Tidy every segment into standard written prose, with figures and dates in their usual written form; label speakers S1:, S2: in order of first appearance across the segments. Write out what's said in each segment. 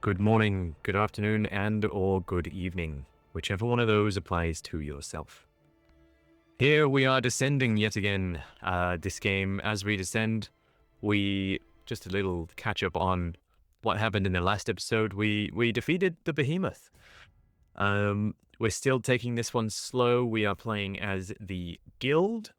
S1: Good morning, good afternoon, and or good evening, whichever one of those applies to yourself. Here we are descending yet again. This game, as we descend, just a little catch up on what happened in the last episode. We defeated the behemoth. We're still taking this one slow. We are playing as the guild.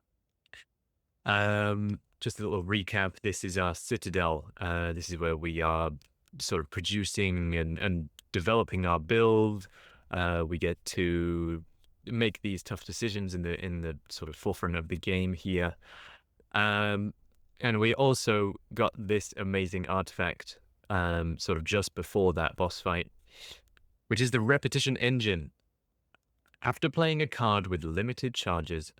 S1: Just a little recap. This is our citadel. This is where we are sort of producing and developing our build. We get to make these tough decisions in the sort of forefront of the game here. And we also got this amazing artifact sort of just before that boss fight, which is the repetition engine. After playing a card with limited charges,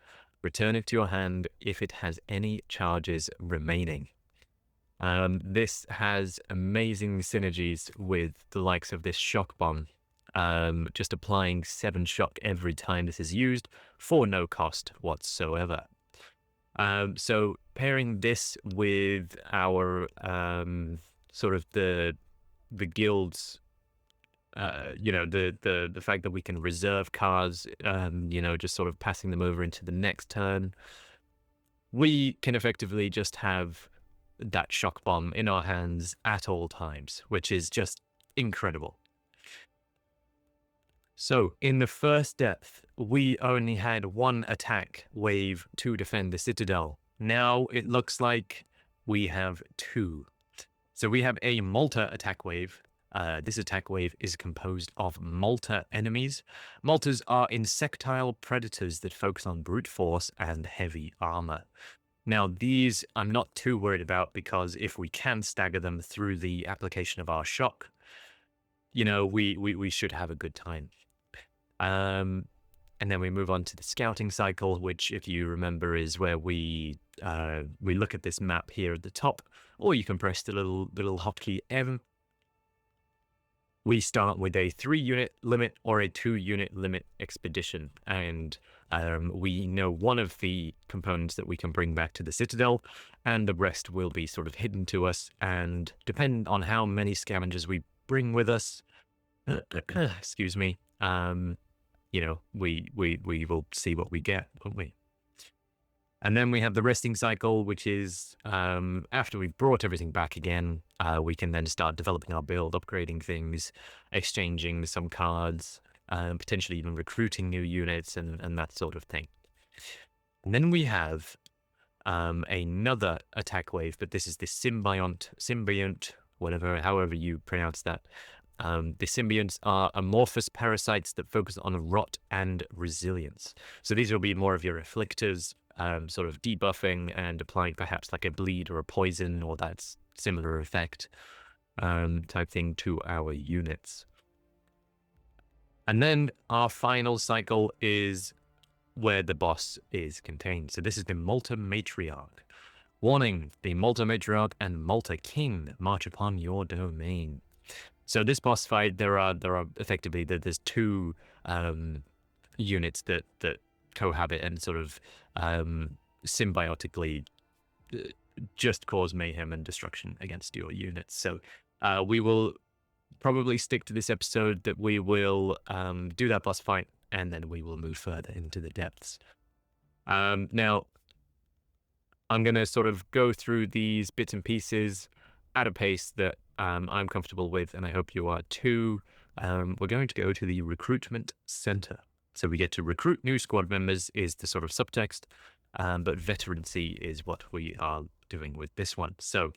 S1: return it to your hand if it has any charges remaining. This has amazing synergies with the likes of this shock bomb, just applying 7 shock every time this is used for no cost whatsoever. So pairing this with our sort of the guild's, the fact that we can reserve cards, just sort of passing them over into the next turn, we can effectively just have that shock bomb in our hands at all times, which is just incredible. So in the first depth, we only had 1 attack wave to defend the citadel. Now it looks like we have 2. So we have a Malta attack wave. This attack wave is composed of Malta enemies. Maltas are insectile predators that focus on brute force and heavy armor. Now, these I'm not too worried about, because if we can stagger them through the application of our shock, we should have a good time. And then we move on to the scouting cycle, which, if you remember, is where we look at this map here at the top, or you can press the little hotkey M. We start with a 3-unit limit or a 2-unit limit expedition, and we know one of the components that we can bring back to the citadel, and the rest will be sort of hidden to us, and depending on how many scavengers we bring with us, excuse me, we will see what we get, won't we? And then we have the resting cycle, which is after we've brought everything back again, we can then start developing our build, upgrading things, exchanging some cards, potentially even recruiting new units and that sort of thing. And then we have another attack wave, but this is the Symbiont, however you pronounce that. The symbionts are amorphous parasites that focus on rot and resilience. So these will be more of your afflictors, sort of debuffing and applying perhaps like a bleed or a poison or that similar effect type thing to our units. And then our final cycle is where the boss is contained. So this is the Malta Matriarch. Warning, the Malta Matriarch and Malta King march upon your domain. So this boss fight, there are effectively, there's 2 units that cohabit and sort of symbiotically just cause mayhem and destruction against your units. So we will probably stick to this episode that we will do that boss fight, and then we will move further into the depths. Now, I'm going to sort of go through these bits and pieces at a pace that I'm comfortable with, and I hope you are too. We're going to go to the recruitment center. So we get to recruit new squad members is the sort of subtext, but veterancy is what we are doing with this one. So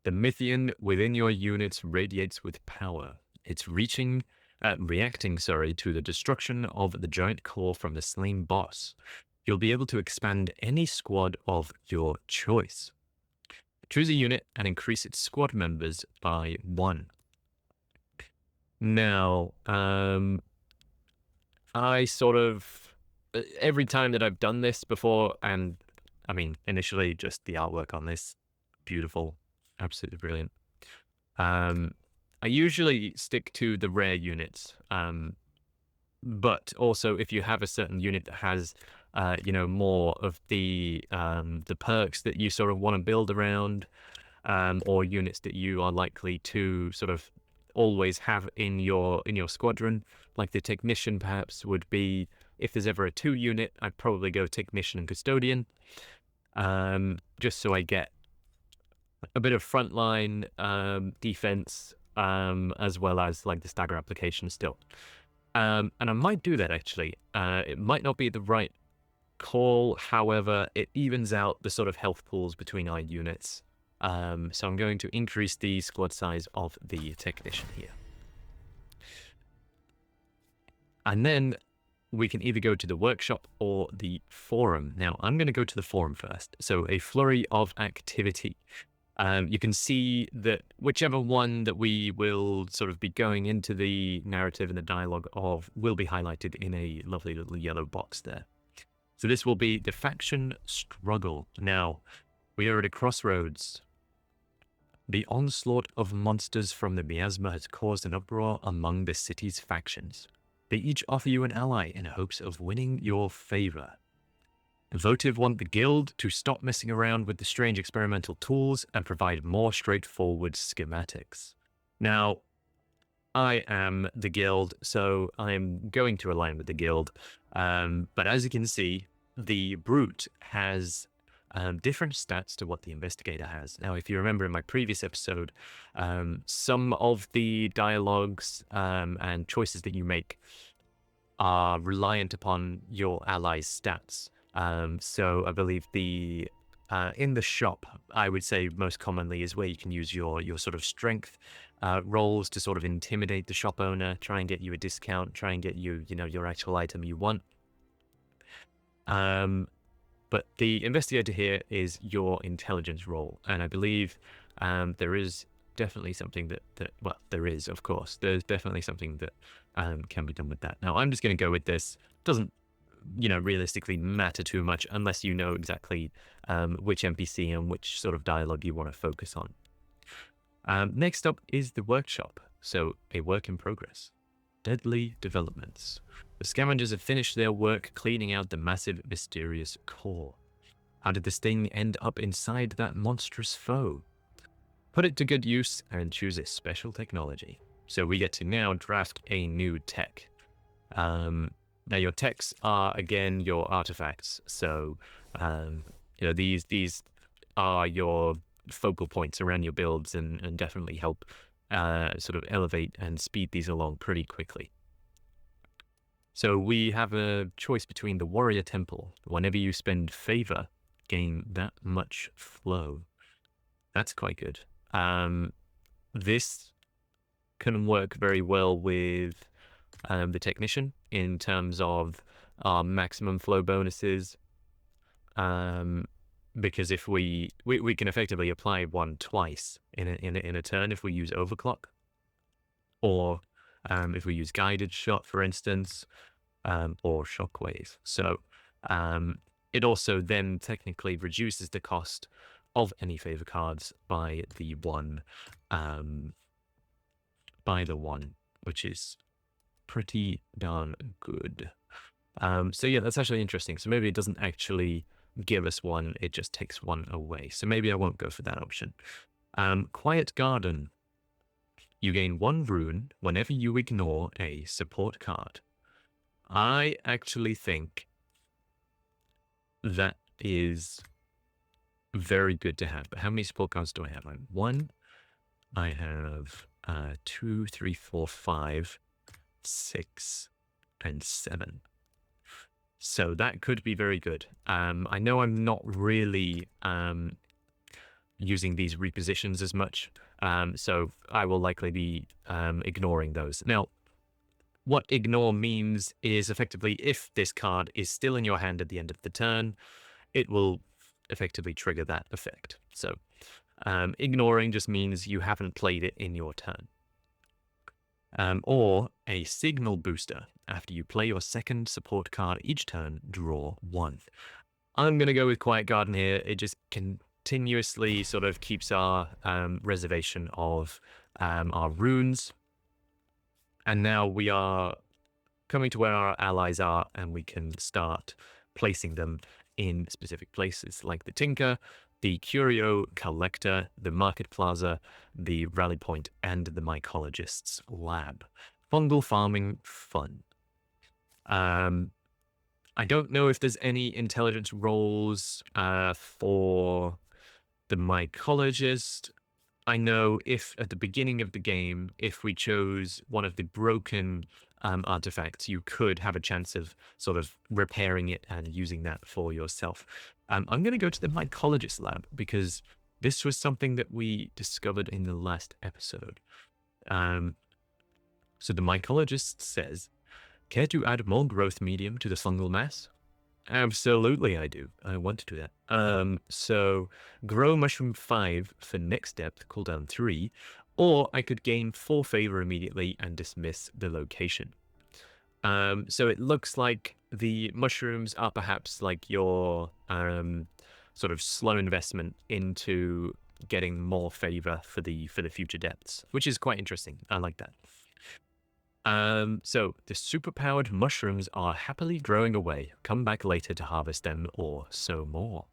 S1: the Mythian within your units radiates with power. It's reacting to the destruction of the giant claw from the slain boss. You'll be able to expand any squad of your choice. Choose a unit and increase its squad members by 1. Now, I sort of, every time that I've done this before, and I mean, initially just the artwork on this, beautiful, absolutely brilliant. I usually stick to the rare units, but also if you have a certain unit that has, more of the perks that you sort of want to build around, or units that you are likely to sort of always have in your squadron. Like the technician perhaps would be, if there's ever a 2 unit, I'd probably go technician and custodian, just so I get a bit of frontline defense, as well as like the stagger application still. And I might do that actually. It might not be the right call, however, it evens out the sort of health pools between our units. So I'm going to increase the squad size of the technician here. And then we can either go to the workshop or the forum. Now, I'm going to go to the forum first. So a flurry of activity. You can see that whichever one that we will sort of be going into the narrative and the dialogue of will be highlighted in a lovely little yellow box there. So this will be the faction struggle. Now, we are at a crossroads. The onslaught of monsters from the miasma has caused an uproar among the city's factions. They each offer you an ally in hopes of winning your favor. Votive want the guild to stop messing around with the strange experimental tools and provide more straightforward schematics. Now, I am the guild, so I'm going to align with the guild. But as you can see, the brute has different stats to what the investigator has. Now, if you remember in my previous episode, some of the dialogues and choices that you make are reliant upon your ally's stats. So I believe the in the shop, I would say most commonly is where you can use your sort of strength rolls to sort of intimidate the shop owner, try and get you a discount, try and get you, your actual item you want. But the investigator here is your intelligence roll, and I believe there is definitely something that well, there is, of course, there's definitely something that can be done with that. Now, I'm just going to go with this. Doesn't realistically matter too much unless you know exactly which NPC and which sort of dialogue you want to focus on. Next up is the workshop, so a work in progress. Deadly developments. The scavengers have finished their work cleaning out the massive, mysterious core. How did this thing end up inside that monstrous foe? Put it to good use and choose a special technology. So we get to now draft a new tech. Now your techs are, again, your artifacts. So, these are your focal points around your builds and definitely help sort of elevate and speed these along pretty quickly. So we have a choice between the Warrior Temple. Whenever you spend favor, gain that much flow. That's quite good. This can work very well with the Technician in terms of our maximum flow bonuses. Because if we can effectively apply one twice in a turn if we use Overclock, or if we use Guided Shot, for instance, or Shockwave. So it also then technically reduces the cost of any favor cards by the one, which is pretty darn good. So yeah, that's actually interesting. So maybe it doesn't actually give us one, it just takes one away. So maybe I won't go for that option. Quiet Garden. You gain 1 rune whenever you ignore a support card. I actually think that is very good to have. But how many support cards do I have? I have 2, 3, 4, 5, 6, and 7. So that could be very good. I know I'm not really using these repositions as much, so I will likely be ignoring those. Now, what ignore means is effectively if this card is still in your hand at the end of the turn, it will effectively trigger that effect. So ignoring just means you haven't played it in your turn. Or a signal booster. After you play your second support card each turn, draw 1. I'm going to go with Quiet Garden here. It just continuously sort of keeps our reservation of our runes. And now we are coming to where our allies are, and we can start placing them in specific places, like the Tinker the Curio Collector, the Market Plaza, the Rally Point, and the Mycologist's Lab. Fungal farming fun. I don't know if there's any intelligence roles for the Mycologist. I know if at the beginning of the game, if we chose one of the broken artifacts, you could have a chance of sort of repairing it and using that for yourself. I'm going to go to the Mycologist Lab because this was something that we discovered in the last episode. So the Mycologist says, care to add more growth medium to the fungal mass? Absolutely, I do. I want to do that. So grow mushroom 5 for next depth, cooldown 3, or I could gain 4 favor immediately and dismiss the location. So it looks like the mushrooms are perhaps like your sort of slow investment into getting more favor for the future depths, which is quite interesting. I like that. So the superpowered mushrooms are happily growing away. Come back later to harvest them or sow more.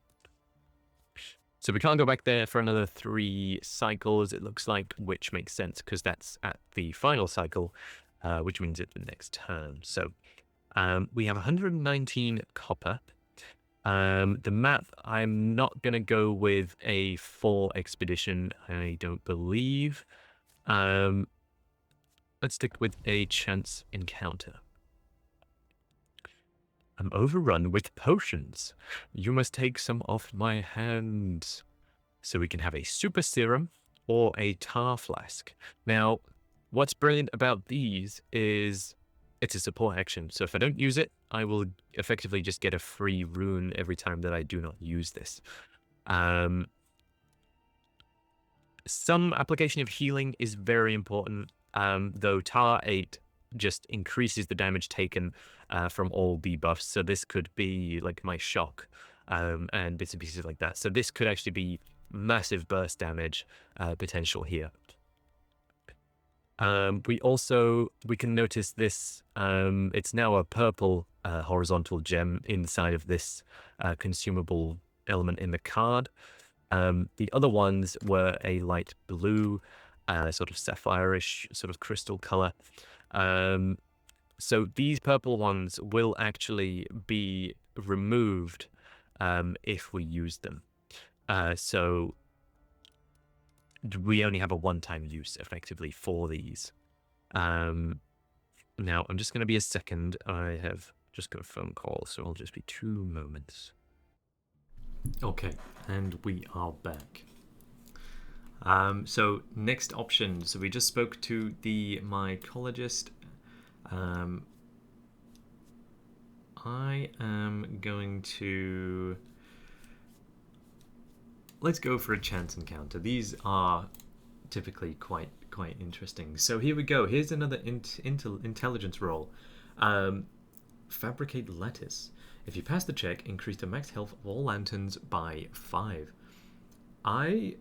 S1: So we can't go back there for another 3 cycles, it looks like, which makes sense because that's at the final cycle, which means it's the next turn. So we have 119 copper. The map, I'm not going to go with a 4 expedition, I don't believe. Let's stick with a chance encounter. I'm overrun with potions. You must take some off my hands. So we can have a super serum or a tar flask. Now, what's brilliant about these is it's a support action. So if I don't use it, I will effectively just get a free rune every time that I do not use this. Some application of healing is very important. Though Tar 8 just increases the damage taken from all debuffs. So this could be like my shock and bits and pieces like that. So this could actually be massive burst damage potential here. We can notice this, it's now a purple horizontal gem inside of this consumable element in the card. The other ones were a light blue, sort of sapphire-ish sort of crystal color. So these purple ones will actually be removed if we use them. So we only have a one-time use effectively for these. Now I'm just going to be a second. I have just got a phone call, so I'll just be 2 moments. Okay, and we are back. So next option. So we just spoke to the mycologist. I am going to... Let's go for a chance encounter. These are typically quite interesting. So here we go. Here's another intelligence roll. Fabricate lettuce. If you pass the check, increase the max health of all lanterns by 5. I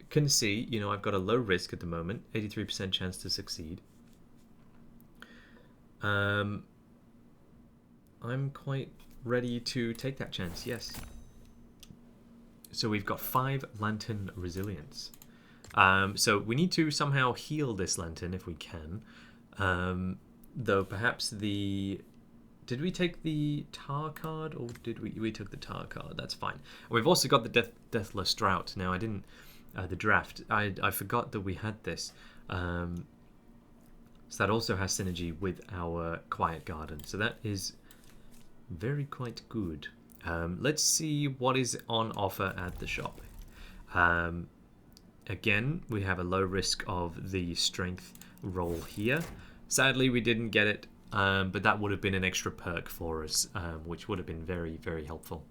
S1: can see, you know, I've got a low risk at the moment, 83% chance to succeed. I'm quite ready to take that chance, yes. So we've got 5 lantern resilience. So we need to somehow heal this lantern if we can. Though perhaps the... Did we take the tar card, or did we took the tar card? That's fine. And we've also got the Deathless Drought. Now I didn't the draft. I forgot that we had this. So that also has synergy with our Quiet Garden. So that is very quite good. Let's see what is on offer at the shop. Again, we have a low risk of the strength roll here. Sadly, we didn't get it. But that would have been an extra perk for us, which would have been very, very helpful.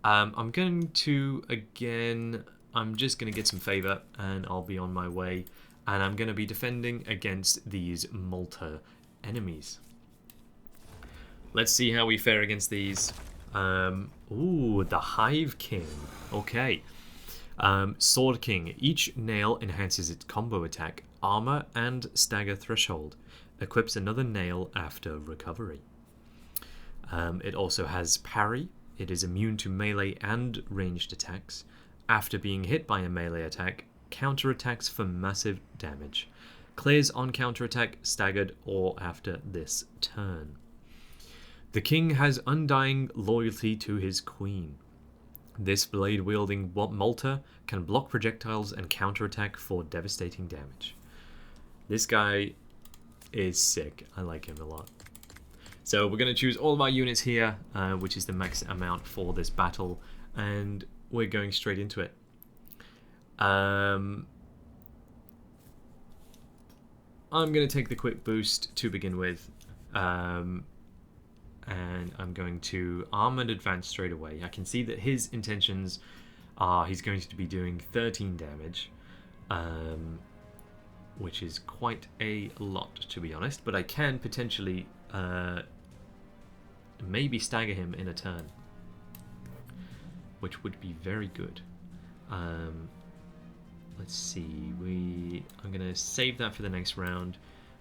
S1: I'm going to, again, I'm just going to get some favor and I'll be on my way. And I'm going to be defending against these Malta enemies. Let's see how we fare against these. Ooh, the Hive King. Okay. Sword King. Each nail enhances its combo attack, armor, and stagger threshold. Equips another nail after recovery. It also has parry,
S2: It is immune to melee and ranged attacks. After being hit by a melee attack, counterattacks for massive damage. Clears on counterattack, staggered, or after this turn. The king has undying loyalty to his queen. This blade-wielding Malta can block projectiles and counterattack for devastating damage. This guy is sick. I like him a lot. So we're going to choose all of our units here, which is the max amount for this battle, and we're going straight into it. I'm going to take the quick boost to begin with, and I'm going to Armored Advance straight away. I can see that his intentions are he's going to be doing 13 damage, which is quite a lot, to be honest, but I can potentially maybe stagger him in a turn, which would be very good. Let's see, I'm going to save that for the next round.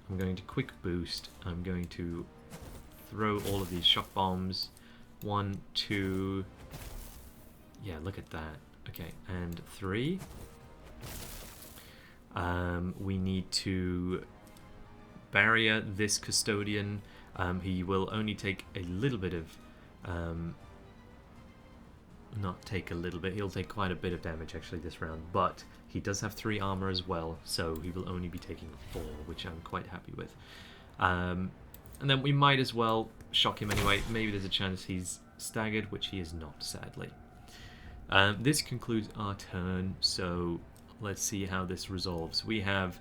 S2: I'm going to quick boost. I'm going to throw all of these shock bombs. 1, 2, yeah, look at that. Okay, and 3. We need to barrier this custodian. He will only take a little bit of, not take a little bit, he'll take quite a bit of damage actually this round, but he does have 3 armor as well, so he will only be taking 4, which I'm quite happy with. And then we might as well shock him anyway. Maybe there's a chance he's staggered, which he is not, sadly. This concludes our turn, so let's see how this resolves. We have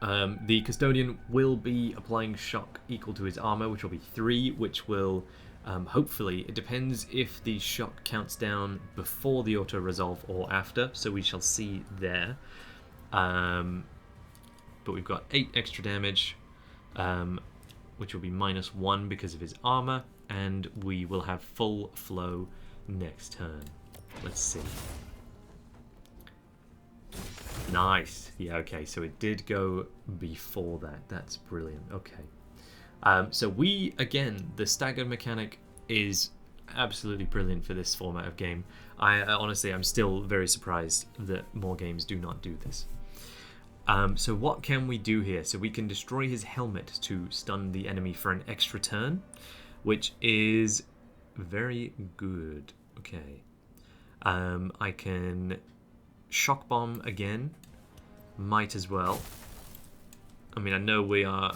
S2: the custodian will be applying shock equal to his armor, which will be 3, which will hopefully, it depends if the shock counts down before the auto resolve or after, so we shall see there. But we've got 8 extra damage, which will be -1 because of his armor, and we will have full flow next turn. Let's see. Nice. Yeah, okay, so it did go before that. That's brilliant. Okay. So we, again, the stagger mechanic is absolutely brilliant for this format of game. Honestly, I'm still very surprised that more games do not do this. So what can we do here? So we can destroy his helmet to stun the enemy for an extra turn, which is very good. Okay. I can shock bomb again. Might as well. I mean, I know we are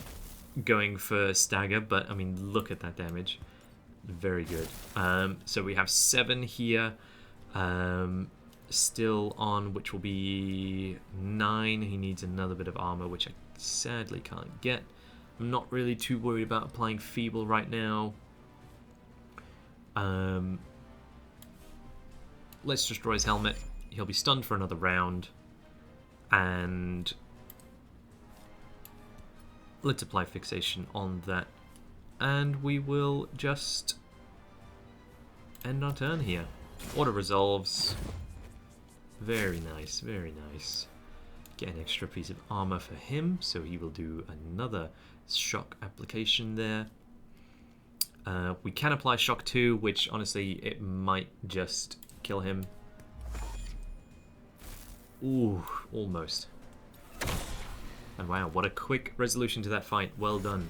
S2: going for stagger, but I mean, look at that damage. Very good. So we have 7 here. Still on, which will be 9. He needs another bit of armor, which I sadly can't get. I'm not really too worried about applying feeble right now. Let's destroy his helmet. He'll be stunned for another round, and let's apply fixation on that, and we will just end our turn here. Auto resolves. Very nice, very nice. Get an extra piece of armor for him, so he will do another shock application there. We can apply shock 2, which honestly it might just kill him. Ooh, almost. And wow, what a quick resolution to that fight. Well done.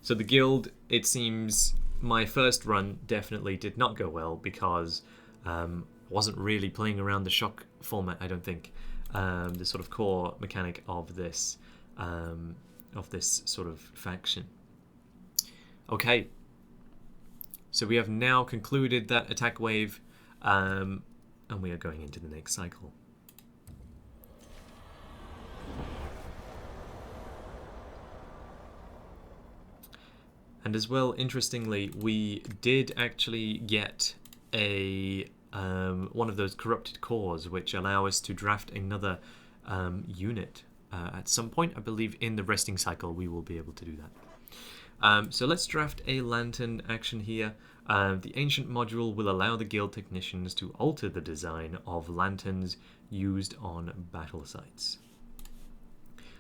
S2: So the guild, it seems my first run definitely did not go well because wasn't really playing around the shock format, I don't think. The sort of core mechanic of this sort of faction. Okay. So we have now concluded that attack wave, and we are going into the next cycle. And as well, interestingly, we did actually get a one of those corrupted cores, which allow us to draft another unit at some point. I believe in the resting cycle we will be able to do that. So let's draft a lantern action here. The ancient module will allow the guild technicians to alter the design of lanterns used on battle sites.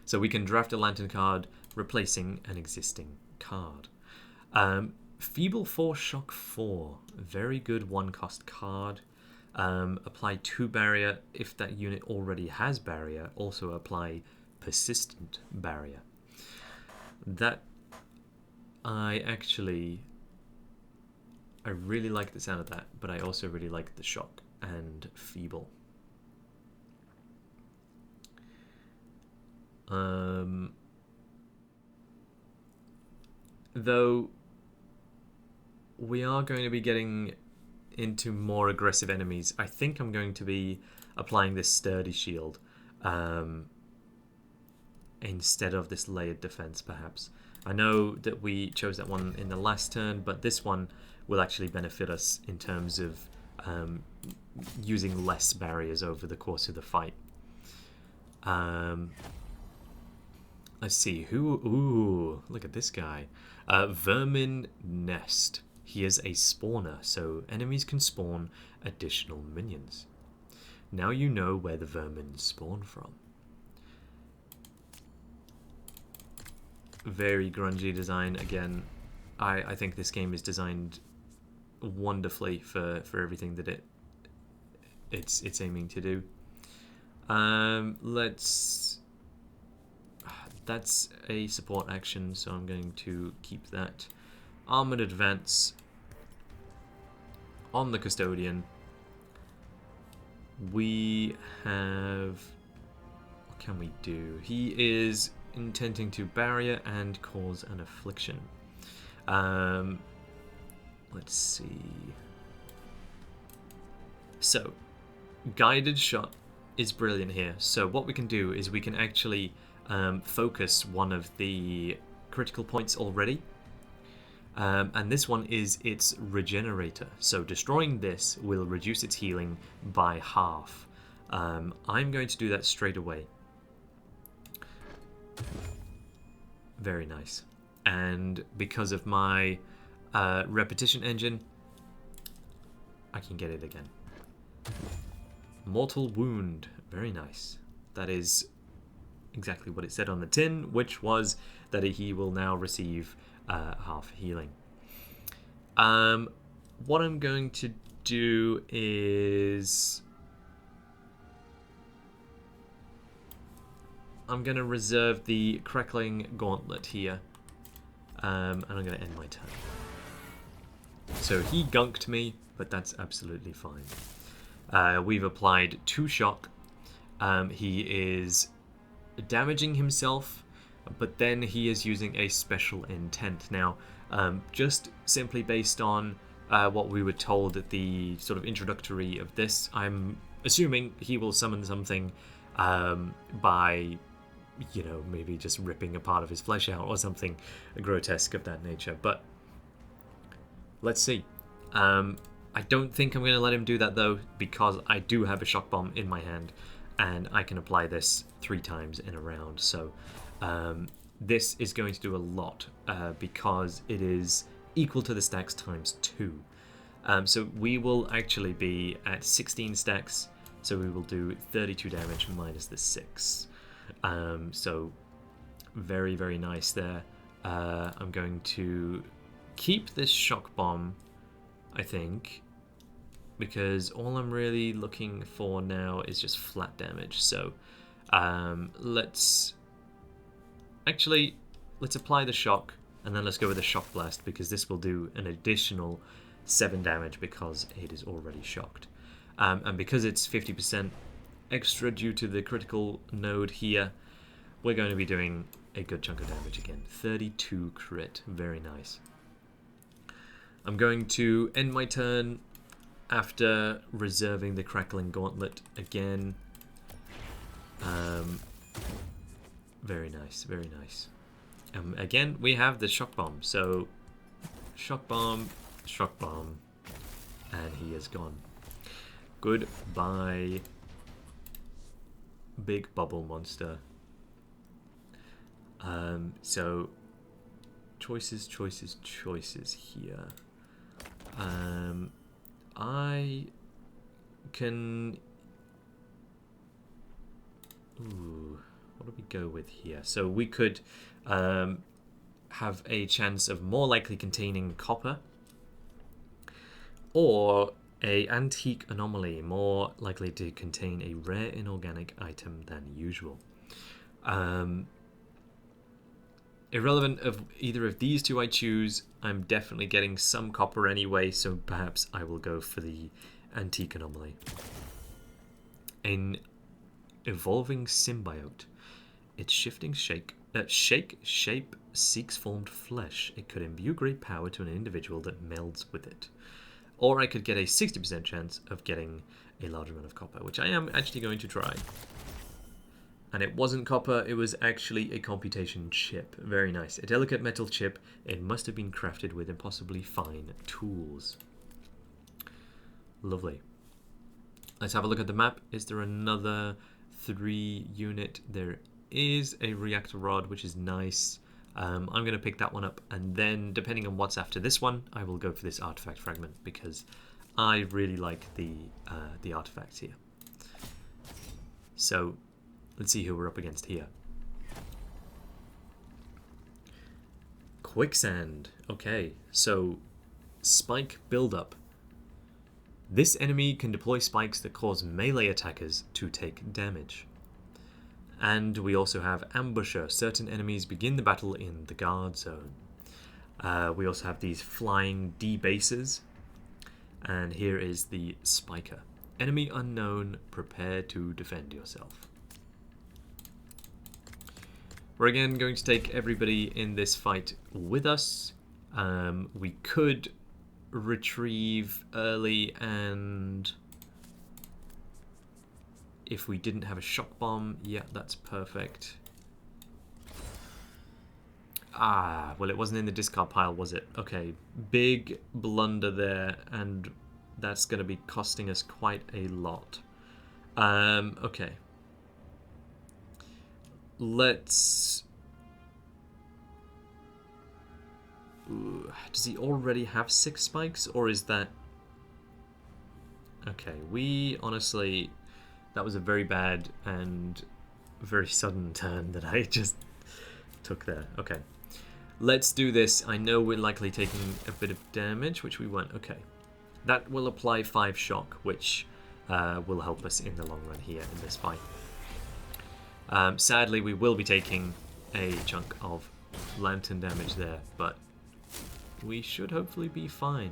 S2: So we can draft a lantern card replacing an existing card. Feeble 4, Shock 4. Very good 1-cost card. Apply 2 barrier if that unit already has barrier. Also apply persistent barrier. That I really like the sound of that, but I also really like the shock and feeble. Though we are going to be getting into more aggressive enemies, I think I'm going to be applying this sturdy shield instead of this layered defense, perhaps. I know that we chose that one in the last turn, but this one will actually benefit us in terms of using less barriers over the course of the fight. Let's see, ooh, look at this guy. Vermin Nest. He is a spawner, so enemies can spawn additional minions. Now you know where the vermin spawn from. Very grungy design again. I think this game is designed wonderfully for everything that it's aiming to do. That's a support action, so I'm going to keep that. Armored advance on the custodian. We have, what can we do? He is intending to barrier and cause an affliction. Let's see. So, guided shot is brilliant here. So what we can do is we can actually focus one of the critical points already. And this one is its regenerator. So destroying this will reduce its healing by half. I'm going to do that straight away. Very nice. And because of my repetition engine, I can get it again. Mortal wound. Very nice. That is exactly what it said on the tin, which was that he will now receive half healing. What I'm going to do is I'm going to reserve the Crackling Gauntlet here, and I'm going to end my turn. So he gunked me, but that's absolutely fine. We've applied 2 shock. He is damaging himself, but then he is using a special intent. Now, just simply based on what we were told at the sort of introductory of this, I'm assuming he will summon something by, you know, maybe just ripping a part of his flesh out or something grotesque of that nature. But let's see. I don't think I'm going to let him do that, though, because I do have a shock bomb in my hand, and I can apply this 3 times in a round. So this is going to do a lot because it is equal to the stacks times 2. So we will actually be at 16 stacks, so we will do 32 damage minus the 6. So very, very nice there. I'm going to keep this shock bomb, I think, because all I'm really looking for now is just flat damage. So let's apply the shock, and then let's go with the shock blast, because this will do an additional 7 damage because it is already shocked. And because it's 50% extra due to the critical node here, we're going to be doing a good chunk of damage again. 32 crit, very nice. I'm going to end my turn after reserving the Crackling Gauntlet again. Very nice, very nice. Again, we have the shock bomb. So, shock bomb, and he is gone. Goodbye, big bubble monster. So, choices here. I can... Ooh, what do we go with here? So we could have a chance of more likely containing copper, or a antique anomaly, more likely to contain a rare inorganic item than usual. Irrelevant of either of these two I choose, I'm definitely getting some copper anyway, so perhaps I will go for the antique anomaly. An evolving symbiote. Its shifting shape seeks formed flesh. It could imbue great power to an individual that melds with it. Or I could get a 60% chance of getting a large amount of copper, which I am actually going to try. And it wasn't copper, it was actually a computation chip. Very nice. A delicate metal chip. It must have been crafted with impossibly fine tools. Lovely. Let's have a look at the map. Is there another 3 unit? There is a reactor rod, which is nice. I'm going to pick that one up, and then depending on what's after this one, I will go for this artifact fragment because I really like the artifacts here. So let's see who we're up against here. Quicksand. Okay, so spike buildup. This enemy can deploy spikes that cause melee attackers to take damage. And we also have Ambusher. Certain enemies begin the battle in the guard zone. We also have these flying debasers. And here is the Spiker. Enemy unknown, prepare to defend yourself. We're again going to take everybody in this fight with us. We could retrieve early, and if we didn't have a shock bomb, yeah, that's perfect. Ah, well, it wasn't in the discard pile, was it? Okay, big blunder there, and that's going to be costing us quite a lot. Okay. Let's... Ooh, does he already have 6 spikes, or is that... Okay, we honestly... That was a very bad and very sudden turn that I just took there. Okay, let's do this. I know we're likely taking a bit of damage, which we won't. Okay, that will apply 5 shock, which will help us in the long run here in this fight. Sadly, we will be taking a chunk of lantern damage there, but we should hopefully be fine.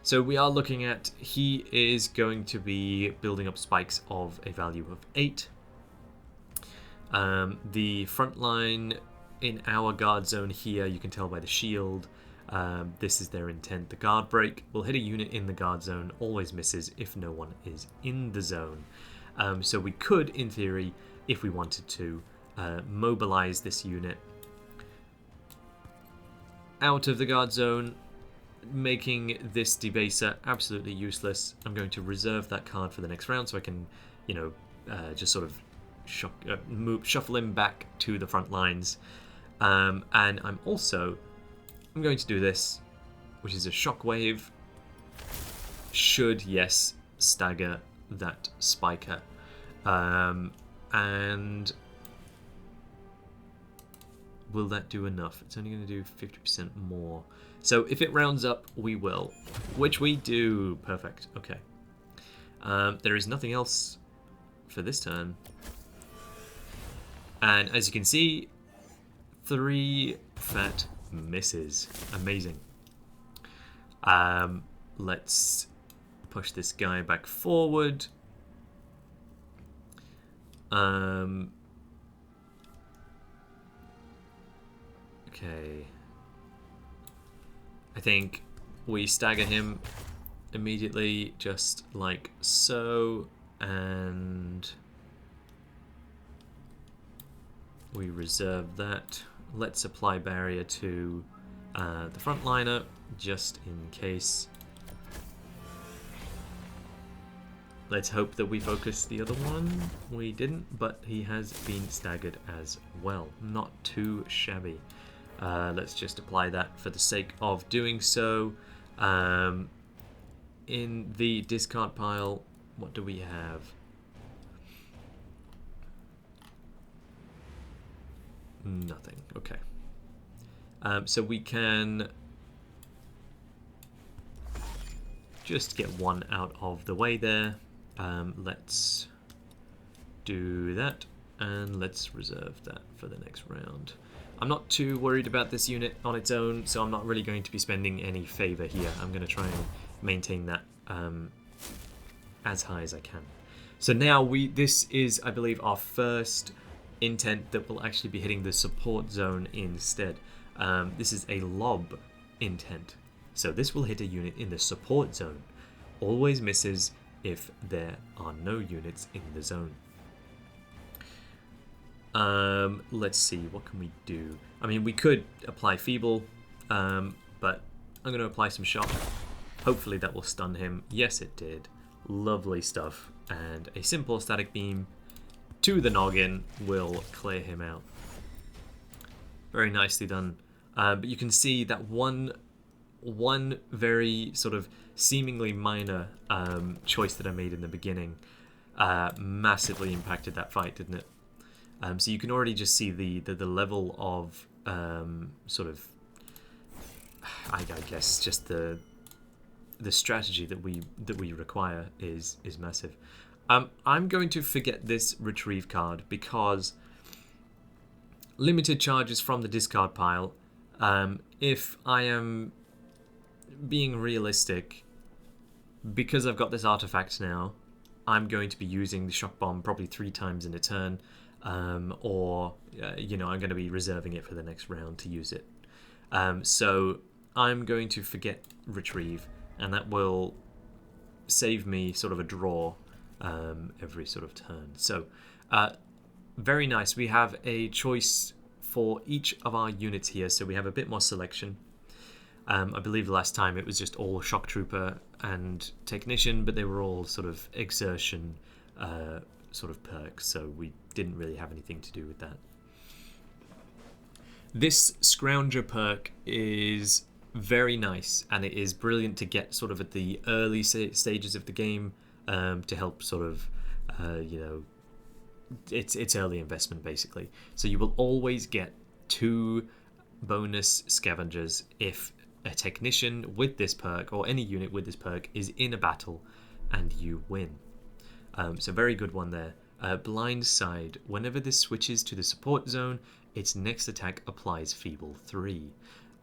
S2: So we are looking at, he is going to be building up spikes of a value of 8. The front line in our guard zone here, you can tell by the shield, this is their intent. The guard break will hit a unit in the guard zone, always misses if no one is in the zone. So we could, in theory, if we wanted to, mobilize this unit out of the guard zone, making this debaser absolutely useless. I'm going to reserve that card for the next round so I can, you know, just sort of shuffle him back to the front lines. And I'm going to do this, which is a shockwave. Should, yes, stagger that spiker. And will that do enough? It's only going to do 50% more. So if it rounds up, we will. Which we do. Perfect. Okay. There is nothing else for this turn. And as you can see, 3 fat misses. Amazing. Let's push this guy back forward. Okay. I think we stagger him immediately, just like so, and we reserve that. Let's apply barrier to the frontliner, just in case. Let's hope that we focus the other one. We didn't, but he has been staggered as well. Not too shabby. Let's just apply that for the sake of doing so. In the discard pile, what do we have? Nothing. Okay. So we can just get one out of the way there. Let's do that, and let's reserve that for the next round. I'm not too worried about this unit on its own, so I'm not really going to be spending any favor here. I'm going to try and maintain that as high as I can. So now this is, I believe, our first intent that will actually be hitting the support zone instead. This is a lob intent. So this will hit a unit in the support zone. Always misses if there are no units in the zone. Let's see, what can we do? I mean, we could apply Feeble, but I'm going to apply some Shock. Hopefully that will stun him. Yes, it did. Lovely stuff. And a simple Static Beam to the noggin will clear him out. Very nicely done. But you can see that one very sort of seemingly minor choice that I made in the beginning massively impacted that fight, didn't it? So you can already just see the level of sort of, I guess, just the strategy that we require is massive. I'm going to forget this retrieve card because limited charges from the discard pile. If I am being realistic, because I've got this artifact now, I'm going to be using the Shock Bomb probably 3 times in a turn, or you know, I'm going to be reserving it for the next round to use it. So I'm going to forget retrieve, and that will save me sort of a draw every sort of turn. So very nice. We have a choice for each of our units here, so we have a bit more selection. I believe last time it was just all Shock Trooper and Technician, but they were all sort of exertion sort of perks, so we didn't really have anything to do with that. This Scrounger perk is very nice, and it is brilliant to get sort of at the early stages of the game to help sort of, you know, it's early investment basically. So you will always get 2 bonus scavengers if a Technician with this perk, or any unit with this perk, is in a battle and you win. So very good one there. Blind Side. Whenever this switches to the support zone, its next attack applies Feeble 3.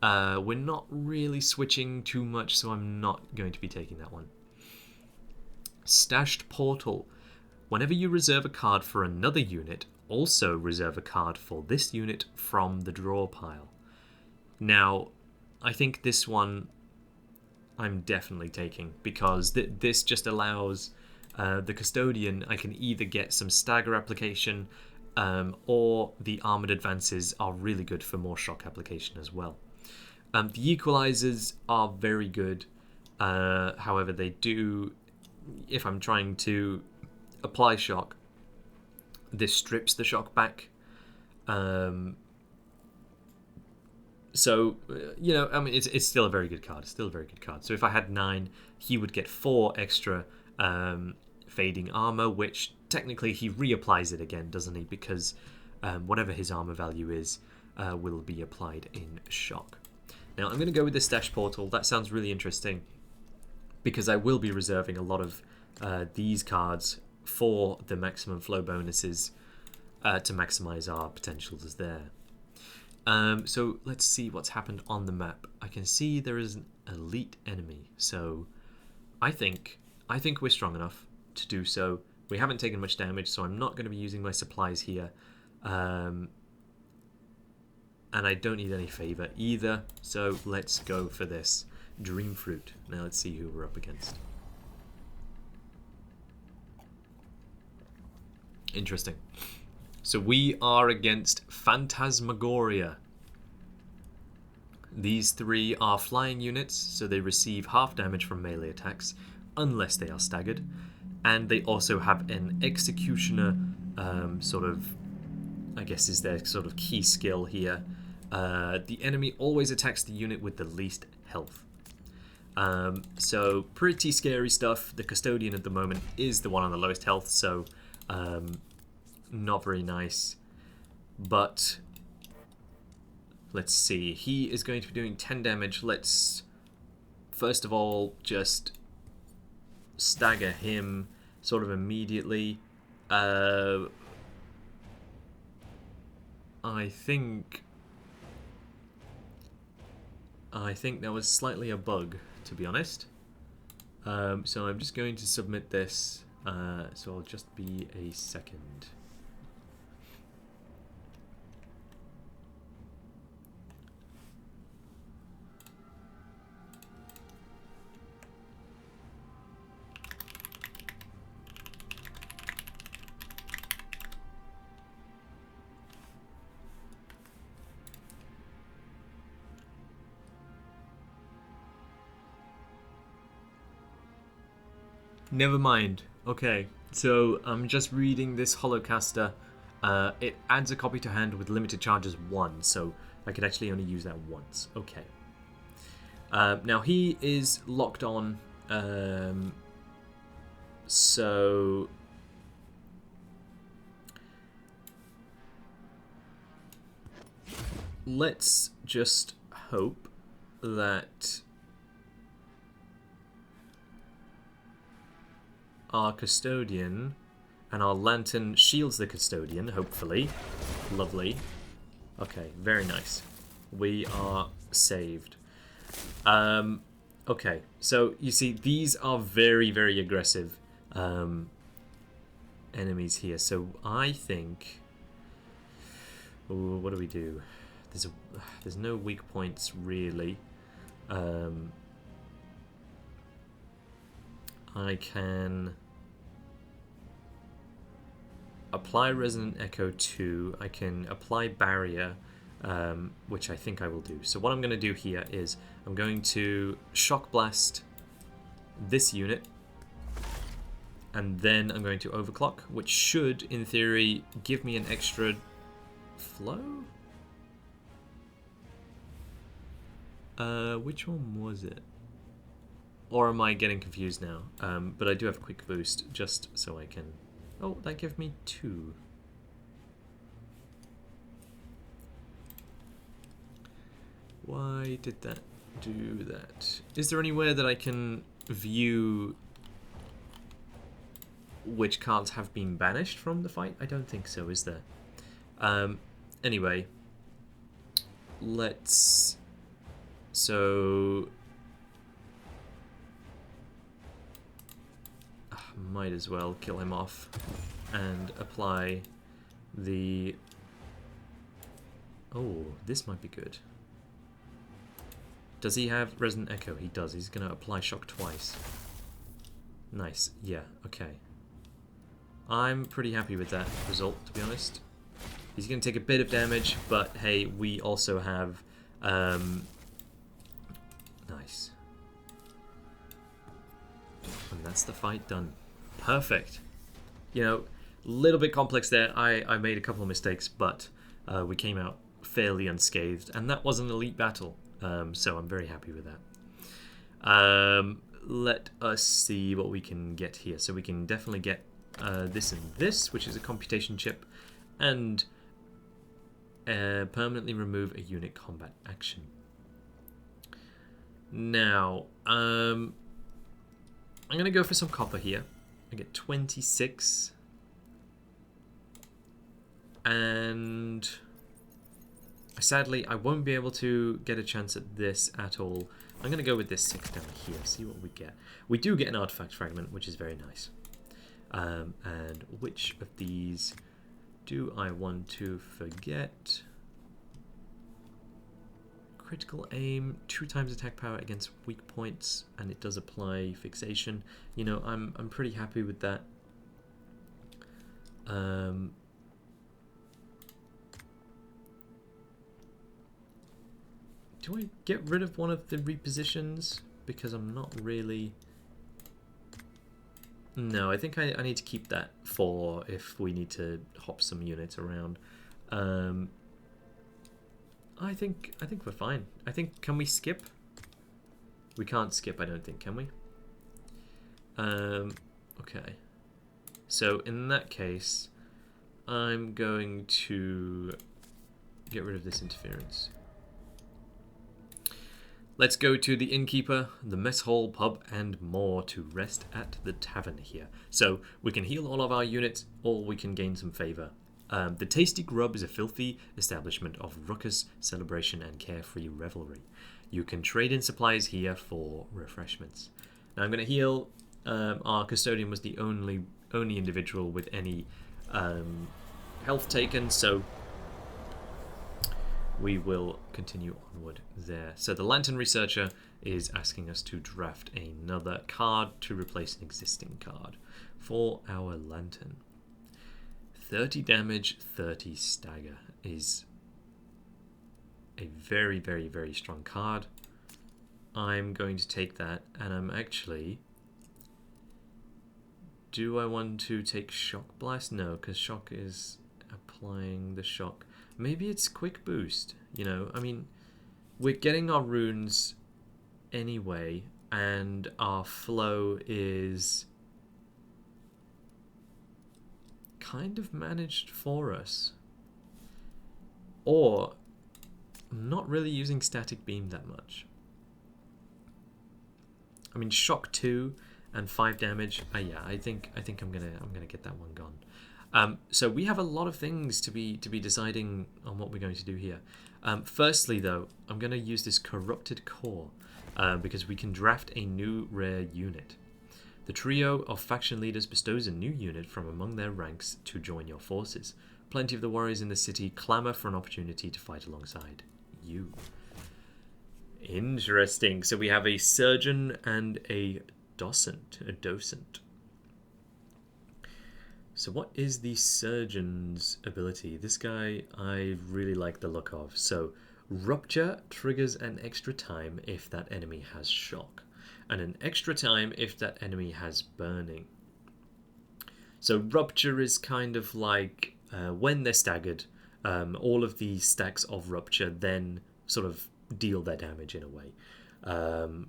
S2: We're not really switching too much, so I'm not going to be taking that one. Stashed Portal. Whenever you reserve a card for another unit, also reserve a card for this unit from the draw pile. Now, I think this one I'm definitely taking, because this just allows the Custodian, I can either get some stagger application, or the armored advances are really good for more shock application as well. The equalizers are very good, however they do, if I'm trying to apply shock, this strips the shock back. So, you know, I mean, it's still a very good card. It's still a very good card. So if I had 9, he would get 4 extra fading armor, which technically he reapplies it again, doesn't he? Because whatever his armor value is will be applied in shock. Now, I'm going to go with the Stash Portal. That sounds really interesting, because I will be reserving a lot of these cards for the maximum flow bonuses to maximize our potentials there. So let's see what's happened on the map. I can see there is an elite enemy, so I think we're strong enough to do so. We haven't taken much damage, so I'm not going to be using my supplies here, and I don't need any favor either, so let's go for this Dream Fruit. Now let's see who we're up against. Interesting. So we are against Phantasmagoria. These 3 are flying units, so they receive half damage from melee attacks, unless they are staggered. And they also have an Executioner, sort of, I guess is their sort of key skill here. The enemy always attacks the unit with the least health. So pretty scary stuff. The Custodian at the moment is the one on the lowest health, so not very nice. But Let's see. He is going to be doing 10 damage. Let's first of all just stagger him sort of immediately. I think that was slightly a bug, to be honest. So I'm just going to submit this. So I'll just be a second. Never mind. Okay, so I'm just reading this Holocaster. It adds a copy to hand with limited charges 1, so I could actually only use that once. Okay. Now he is locked on, so let's just hope that our custodian and our lantern shields the custodian, hopefully. Lovely. Okay, very nice. We are saved. Okay, so you see these are very, very aggressive enemies here. So I think... Ooh, what do we do? There's no weak points, really. I can apply Resonant Echo 2. I can apply Barrier, which I think I will do. So what I'm going to do here is I'm going to Shock Blast this unit, and then I'm going to Overclock, which should, in theory, give me an extra flow? Which one was it? Or am I getting confused now? But I do have a quick boost, just so I can... Oh, that gave me 2. Why did that do that? Is there anywhere that I can view which cards have been banished from the fight? I don't think so, is there? Anyway, let's... So... Might as well kill him off and apply the... Oh, this might be good. Does he have Resonant Echo? He does. He's going to apply Shock twice. Nice. Yeah, okay. I'm pretty happy with that result, to be honest. He's going to take a bit of damage, but hey, we also have... Nice. And that's the fight done. Perfect. You know, a little bit complex there. I made a couple of mistakes, but we came out fairly unscathed, and that was an elite battle, so I'm very happy with that. Let us see what we can get here. So we can definitely get this and this, which is a computation chip, and permanently remove a unit combat action. Now, I'm going to go for some copper here. I get 26. And sadly, I won't be able to get a chance at this at all. I'm going to go with this 6 down here, see what we get. We do get an artifact fragment, which is very nice. And which of these do I want to forget? Critical aim, 2 times attack power against weak points, and it does apply fixation. You know, I'm pretty happy with that. Do I get rid of one of the repositions? Because I'm not really... No, I think I need to keep that for if we need to hop some units around. I think we're fine. I think, can we skip? We can't skip, I don't think, can we? Okay. So in that case, I'm going to get rid of this interference. let's go to the innkeeper, the mess hall, pub, and more to rest at the tavern here. So we can heal all of our units, or we can gain some favor. The Tasty Grub is a filthy establishment of ruckus, celebration, and carefree revelry. You can trade in supplies here for refreshments. Now I'm going to heal. Our custodian was the only individual with any health taken, so we will continue onward there. So the Lantern Researcher is asking us to draft another card to replace an existing card for our Lantern. 30 damage, 30 stagger is a very, very, very strong card. I'm going to take that, and I'm actually... Do I want to take Shock Blast? No, because Shock is applying the shock. Maybe it's Quick Boost, you know? I mean, we're getting our runes anyway, and our flow is kind of managed for us. Or I'm not really using Static Beam that much. I mean, Shock 2 and 5 damage. Yeah, I think I'm gonna get that one gone. So we have a lot of things to be deciding on what we're going to do here. Firstly, though, I'm going to use this Corrupted Core because we can draft a new rare unit. The trio of faction leaders bestows a new unit from among their ranks to join your forces. Plenty of the warriors in the city clamour for an opportunity to fight alongside you. Interesting. So we have a surgeon and a docent. So what is the surgeon's ability? This guy I really like the look of. So Rupture triggers an extra time if that enemy has shock, and an extra time if that enemy has burning. So Rupture is kind of like when they're staggered, all of the stacks of Rupture then sort of deal their damage in a way.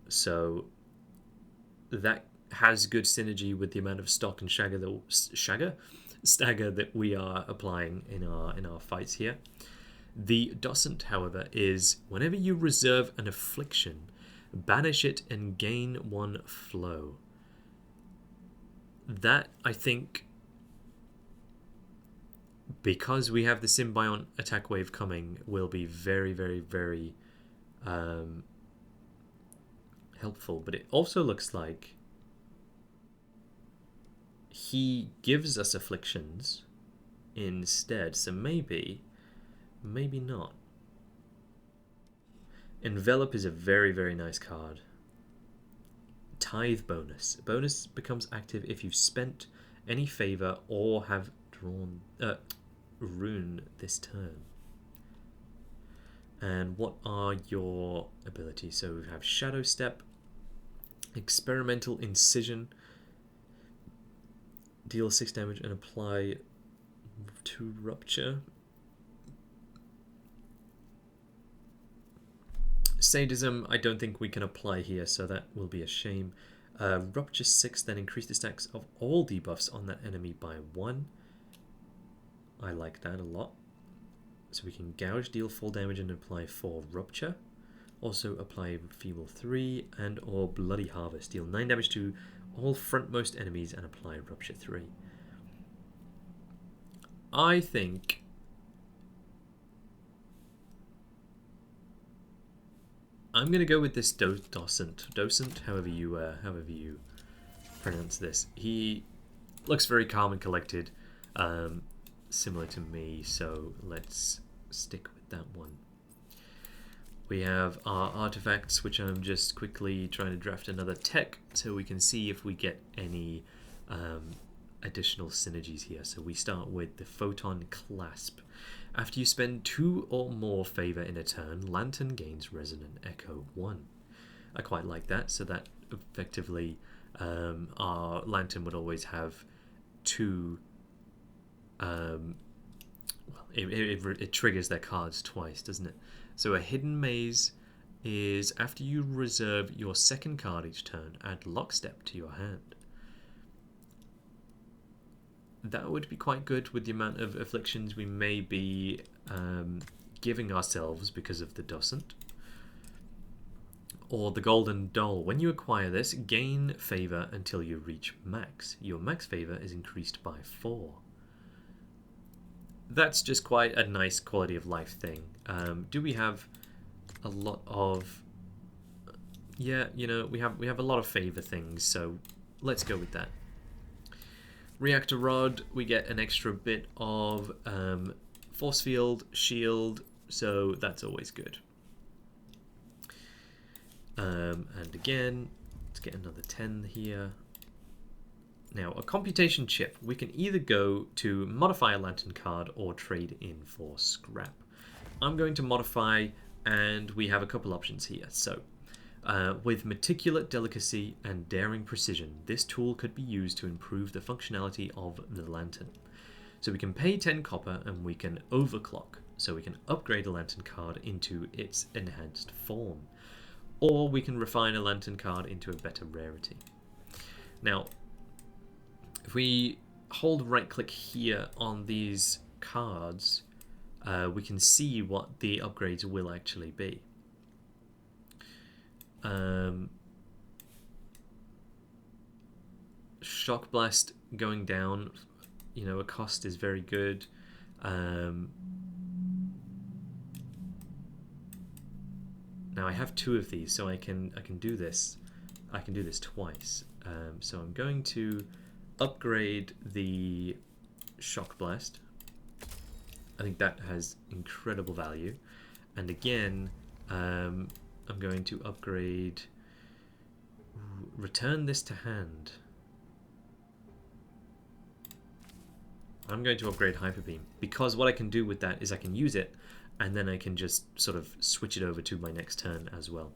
S2: So that has good synergy with the amount of stock and stagger that we are applying in our fights here. The docent, however, is whenever you reserve an affliction, banish it and gain 1 flow. That, I think, because we have the Symbiont attack wave coming, will be very, very, very helpful. But it also looks like he gives us afflictions instead, so maybe not. Envelop is a very, very nice card. Tithe bonus. Bonus becomes active if you've spent any favor or have drawn rune this turn. And what are your abilities? So we have Shadow Step, Experimental Incision, deal 6 damage and apply 2 Rupture. Sadism, I don't think we can apply here, so that will be a shame. Rupture 6, then increase the stacks of all debuffs on that enemy by 1. I like that a lot. So we can Gouge, deal 4 damage and apply 4 Rupture. Also apply Feeble 3 and or Bloody Harvest. Deal 9 damage to all frontmost enemies and apply Rupture 3. I think I'm going to go with this docent, however you pronounce this. He looks very calm and collected, similar to me, so let's stick with that one. We have our artifacts, which I'm just quickly trying to draft another tech so we can see if we get any additional synergies here. So we start with the Photon Clasp. After you spend 2 or more favor in a turn, Lantern gains Resonant Echo 1. I quite like that, so that effectively our Lantern would always have 2... it triggers their cards twice, doesn't it? So a Hidden Maze is after you reserve your second card each turn, add Lockstep to your hand. That would be quite good with the amount of afflictions we may be giving ourselves because of the docent. Or the Golden Doll. When you acquire this, gain favor until you reach max. Your max favor is increased by 4. That's just quite a nice quality of life thing. Do we have a lot of... Yeah, you know, we have a lot of favor things, so let's go with that. Reactor Rod, we get an extra bit of force field, shield, so that's always good. And again, let's get another 10 here. Now, a computation chip. We can either go to modify a lantern card or trade in for scrap. I'm going to modify, and we have a couple options here. So, with meticulous delicacy and daring precision, this tool could be used to improve the functionality of the lantern. So we can pay 10 copper and we can overclock, so we can upgrade a lantern card into its enhanced form. Or we can refine a lantern card into a better rarity. Now, if we hold right click here on these cards, we can see what the upgrades will actually be. Shock Blast going down, you know, a cost is very good. Now I have 2 of these, so I can do this. I can do this twice. So I'm going to upgrade the Shock Blast. I think that has incredible value. And again, I'm going to upgrade... Return this to hand. I'm going to upgrade Hyper Beam, because what I can do with that is I can use it, and then I can just sort of switch it over to my next turn as well.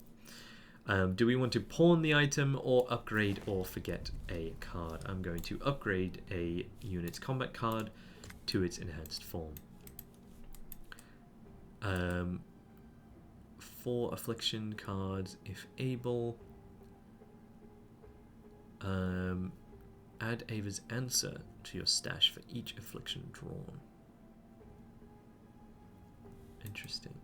S2: Do we want to pawn the item or upgrade or forget a card? I'm going to upgrade a unit's combat card to its enhanced form. 4 affliction cards if able. Add Ava's answer to your stash for each affliction drawn. Interesting.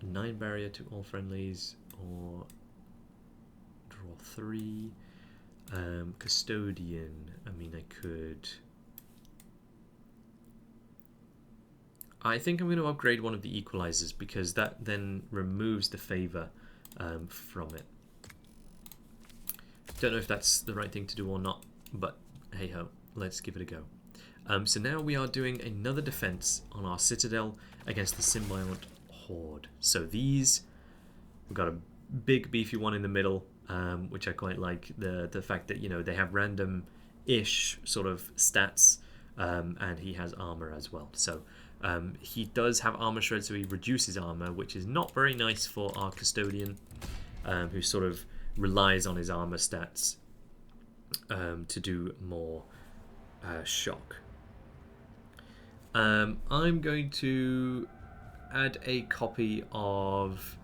S2: 9 barrier to all friendlies, or draw 3. Custodian. I mean, I could. I think I'm going to upgrade one of the equalizers, because that then removes the favor from it. Don't know if that's the right thing to do or not, but hey ho, let's give it a go. So now we are doing another defense on our citadel against the Symbiont Horde. So these, we've got a big beefy one in the middle, which I quite like. The fact that, you know, they have random-ish sort of stats, and he has armor as well. So he does have armor shred, so he reduces armor, which is not very nice for our custodian, who sort of relies on his armor stats to do more shock. I'm going to add a copy of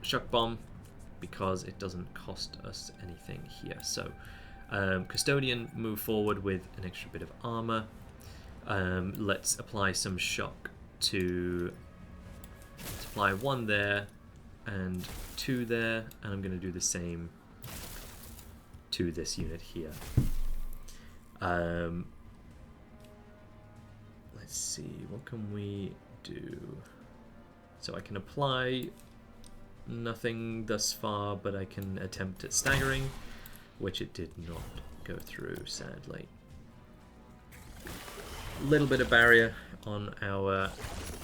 S2: Shock Bomb, because it doesn't cost us anything here. So Custodian, move forward with an extra bit of armor. Let's apply some shock to apply 1 there and 2 there, and I'm going to do the same to this unit here. Let's see, what can we do? So I can apply nothing thus far, but I can attempt at staggering, which it did not go through, sadly. Little bit of barrier on our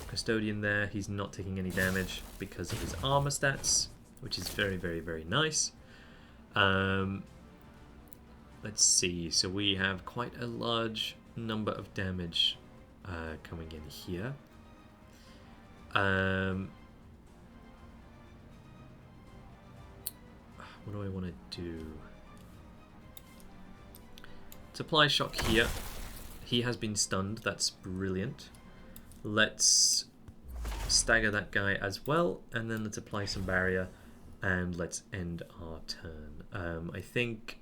S2: custodian there. He's not taking any damage because of his armor stats, which is very, very, very nice. Let's see. So we have quite a large number of damage coming in here. What do I want to do? Let's apply shock here. He has been stunned. That's brilliant. Let's stagger that guy as well, and then let's apply some barrier, and let's end our turn. I think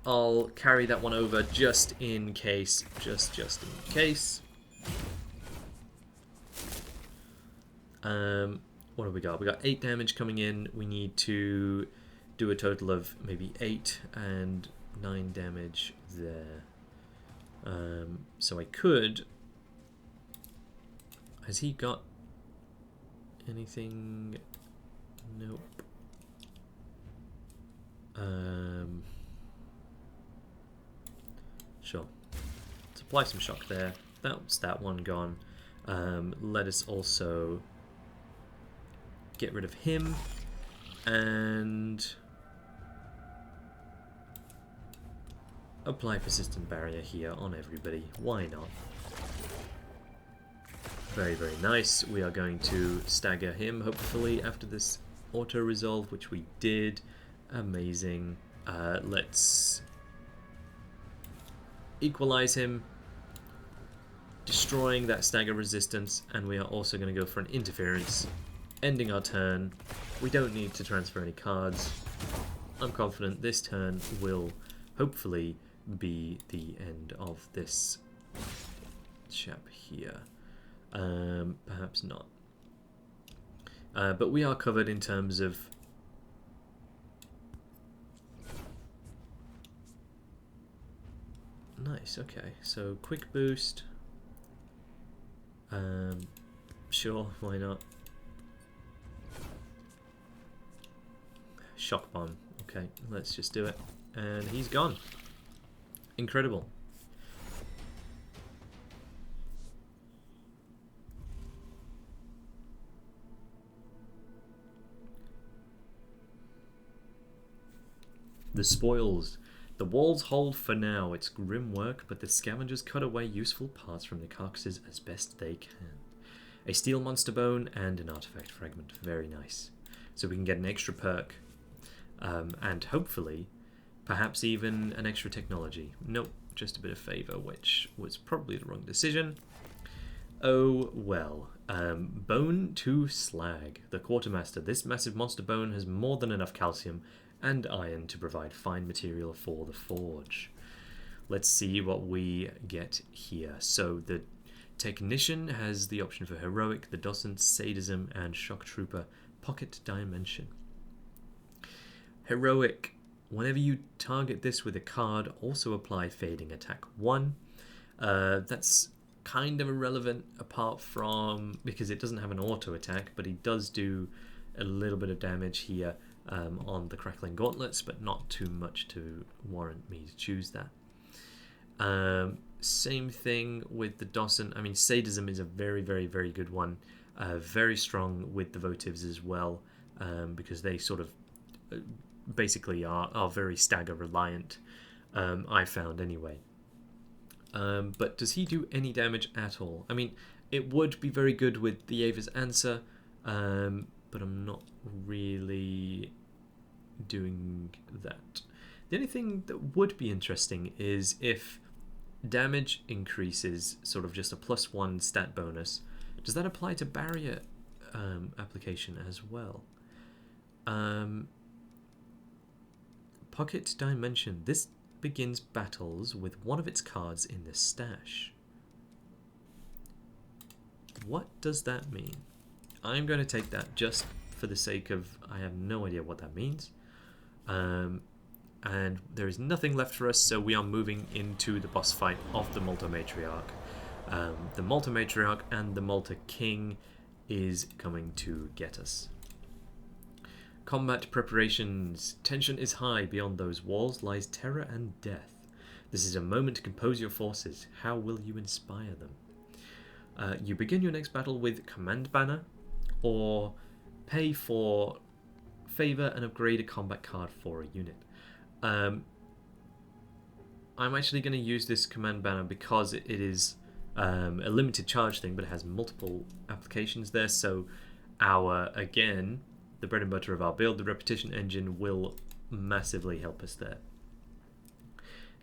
S2: I'll carry that one over just in case. Just in case. What have we got? We got 8 damage coming in. We need to do a total of maybe 8 and 9 damage there. So I could... Has he got anything? Nope. Sure. Let's apply some shock there. That's that one gone. Let us also get rid of him and apply persistent barrier here on everybody. Why not? Very, very nice. We are going to stagger him, hopefully, after this auto-resolve, which we did. Amazing. Let's equalize him, destroying that stagger resistance, and we are also going to go for an interference, ending our turn. We don't need to transfer any cards. I'm confident this turn will hopefully be the end of this chap here. Perhaps not. But we are covered in terms of nice, okay. So quick boost. Sure, why not? Shock bomb. Okay, let's just do it. And he's gone. Incredible. The spoils. The walls hold for now. It's grim work, but the scavengers cut away useful parts from the carcasses as best they can. A steel monster bone and an artifact fragment. Very nice. So we can get an extra perk. And hopefully, perhaps even an extra technology. Nope, just a bit of favor, which was probably the wrong decision. Oh well. Bone to slag. The quartermaster. This massive monster bone has more than enough calcium and iron to provide fine material for the forge. Let's see what we get here. So the technician has the option for heroic, the docent, sadism, and shock trooper pocket dimension. Heroic. Whenever you target this with a card, also apply fading attack 1. That's kind of irrelevant apart from because it doesn't have an auto attack, but he does do a little bit of damage here on the crackling gauntlets, but not too much to warrant me to choose that. Same thing with the docent. I mean, sadism is a very, very, very good one. Very strong with the votives as well, because they sort of basically are very stagger reliant, I found anyway. But does he do any damage at all? I mean, it would be very good with the Ava's answer, but I'm not really doing that. The only thing that would be interesting is if damage increases sort of just a +1 stat bonus, does that apply to barrier application as well? Pocket dimension. This begins battles with one of its cards in the stash. What does that mean? I'm going to take that just for the sake of I have no idea what that means. And there is nothing left for us, so we are moving into the boss fight of the Malta Matriarch. The Malta Matriarch and the Malta King is coming to get us. Combat preparations. Tension is high. Beyond those walls lies terror and death. This is a moment to compose your forces. How will you inspire them? You begin your next battle with Command Banner, or pay for favor and upgrade a combat card for a unit. I'm actually going to use this Command Banner because it is a limited charge thing, but it has multiple applications there. So again, the bread and butter of our build, the repetition engine, will massively help us there.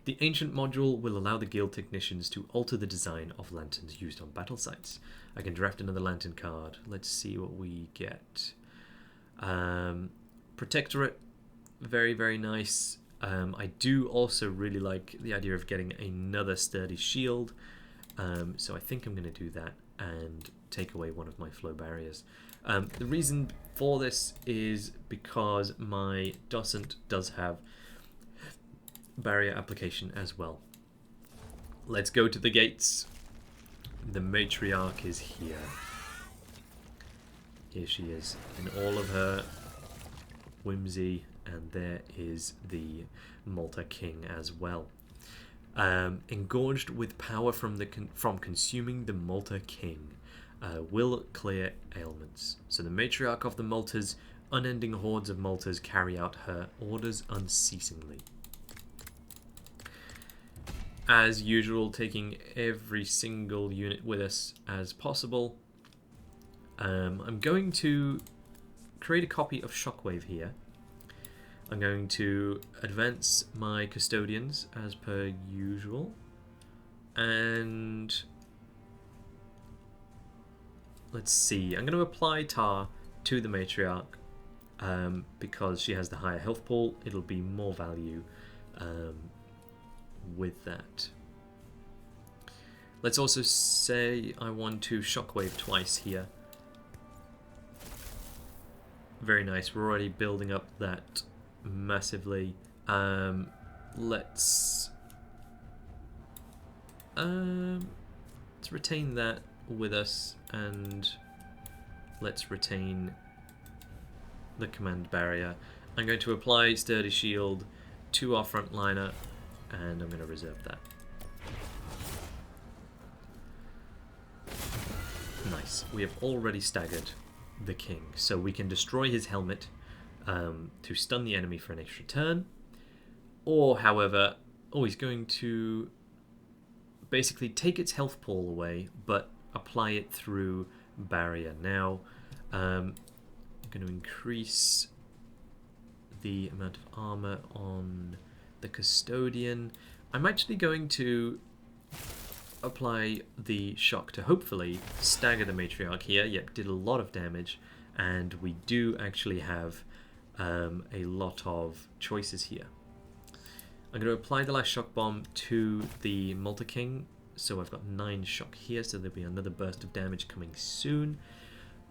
S2: The Ancient module will allow the guild technicians to alter the design of lanterns used on battle sites. I can draft another lantern card. Let's see what we get. Protectorate, very, very nice. I do also really like the idea of getting another sturdy shield. So I think I'm going to do that and take away one of my flow barriers. The reason for this is because my Docent does have barrier application as well. Let's go to the gates. The Matriarch is here. Here she is in all of her whimsy, and there is the Malta King as well. Engorged with power from consuming the Malta King, will clear ailments. So the Matriarch of the Maltas, unending hordes of Maltas carry out her orders unceasingly. As usual, taking every single unit with us as possible. I'm going to create a copy of Shockwave here. I'm going to advance my custodians as per usual, and let's see, I'm going to apply Tar to the Matriarch because she has the higher health pool. It'll be more value with that. Let's also say I want to Shockwave twice here. Very nice, we're already building up that massively. Let's retain that with us, and let's retain the command barrier. I'm going to apply Sturdy Shield to our frontliner, and I'm going to reserve that. Nice. We have already staggered the king, so we can destroy his helmet to stun the enemy for an extra turn, or however, he's going to basically take its health pool away but apply it through barrier. Now I'm going to increase the amount of armor on the custodian. I'm actually going to apply the shock to hopefully stagger the Matriarch here. Yep, did a lot of damage, and we do actually have a lot of choices here. I'm going to apply the last shock bomb to the Malta King, so I've got 9 shock here, so there'll be another burst of damage coming soon.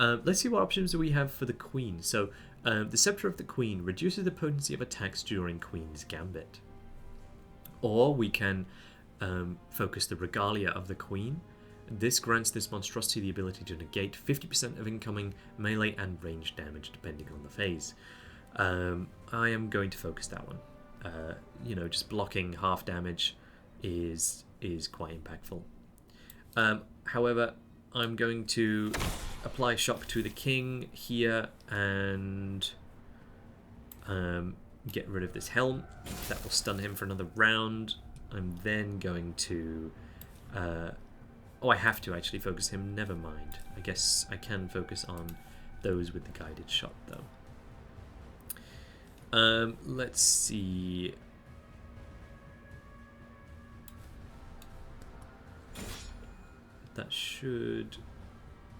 S2: Let's see what options do we have for the Queen. So the Scepter of the Queen reduces the potency of attacks during Queen's Gambit. Or we can focus the Regalia of the Queen. This grants this monstrosity the ability to negate 50% of incoming melee and range damage depending on the phase. I am going to focus that one. You know, just blocking half damage is quite impactful. However, I'm going to apply shock to the king here and get rid of this helm. That will stun him for another round. I'm then going to I have to actually focus him. Never mind. I guess I can focus on those with the guided shot though. Let's see. That should,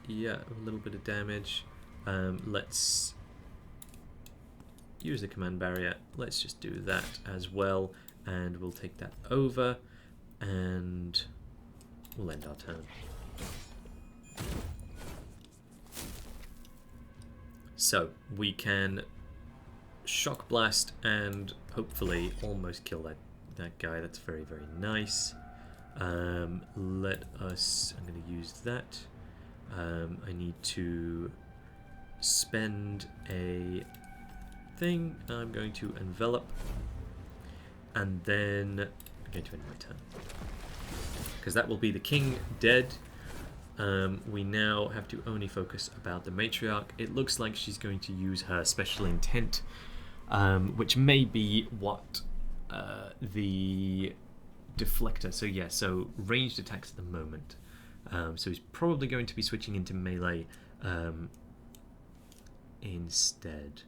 S2: yeah, a little bit of damage. Let's use the command barrier. Let's just do that as well, and we'll take that over, and we'll end our turn. So we can shock blast and hopefully almost kill that guy. That's very, very nice. Let us, I'm going to use that. I need to spend a thing. I'm going to envelop, and then I'm going to end my turn, because that will be the king dead. We now have to only focus about the Matriarch. It looks like she's going to use her special intent, which may be what the deflector. So yeah, so ranged attacks at the moment. So he's probably going to be switching into melee instead.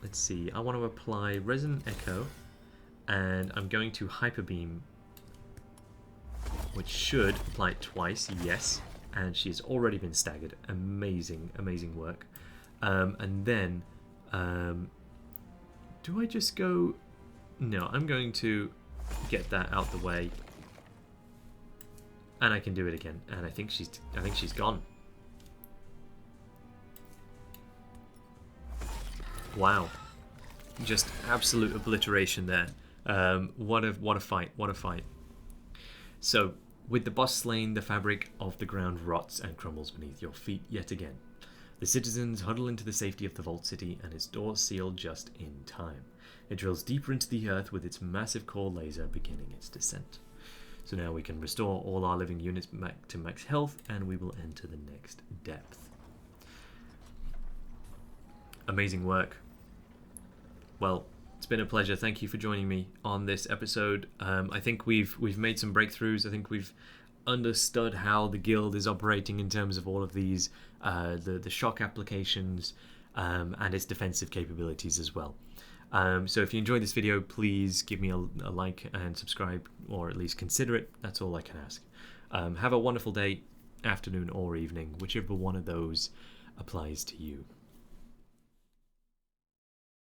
S2: Let's see. I want to apply Resonant Echo, and I'm going to Hyper Beam, which should apply it twice. Yes, and she's already been staggered. Amazing, amazing work. And then, do I just go? No, I'm going to get that out the way. And I can do it again. And I think she's gone. Wow. Just absolute obliteration there. What a fight. What a fight. So, with the boss slain, the fabric of the ground rots and crumbles beneath your feet yet again. The citizens huddle into the safety of the Vault City and its doors sealed just in time. It drills deeper into the earth with its massive core laser beginning its descent. So now we can restore all our living units back to max health and we will enter the next depth. Amazing work. Well, it's been a pleasure. Thank you for joining me on this episode. I think we've made some breakthroughs. I think we've understood how the guild is operating in terms of all of these, the shock applications, and its defensive capabilities as well. So if you enjoyed this video, please give me a like and subscribe, or at least consider it. That's all I can ask. Have a wonderful day, afternoon or evening, whichever one of those applies to you.